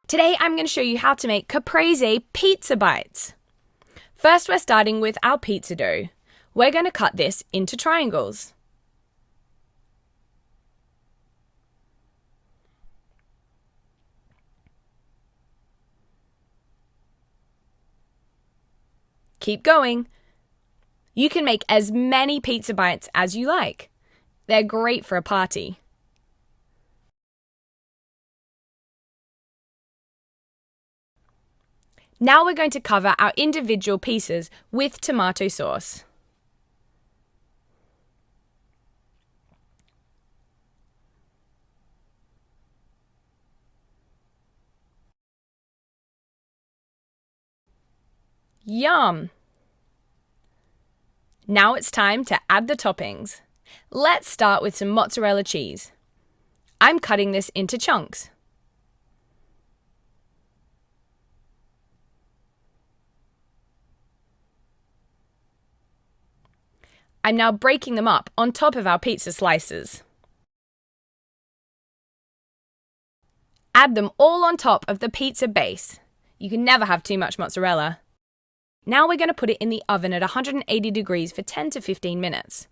Today I'm going to show you how to make Caprese Pizza Bites. First, we're starting with our pizza dough. We're going to cut this into triangles. Keep going. You can make as many pizza bites as you like. They're great for a party. Now we're going to cover our individual pieces with tomato sauce. Yum! Now it's time to add the toppings. Let's start with some mozzarella cheese. I'm cutting this into chunks. I'm now breaking them up on top of our pizza slices. Add them all on top of the pizza base. You can never have too much mozzarella. Now we're going to put it in the oven at 180 degrees for 10 to 15 minutes.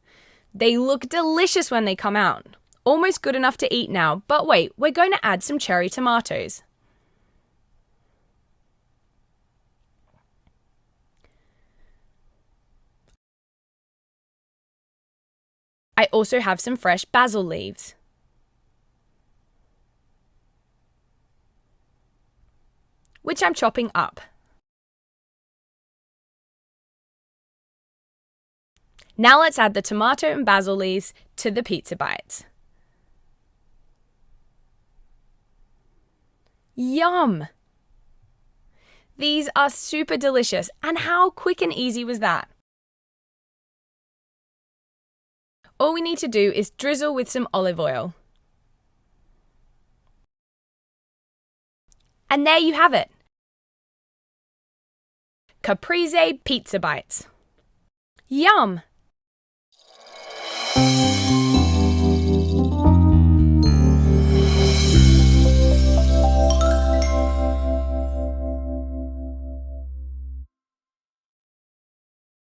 They look delicious when they come out. Almost good enough to eat now, but wait, we're going to add some cherry tomatoes. I also have some fresh basil leaves. Which I'm chopping up. Now let's add the tomato and basil leaves to the pizza bites. Yum! These are super delicious, and how quick and easy was that? All we need to do is drizzle with some olive oil. And there you have it! Caprese Pizza Bites. Yum!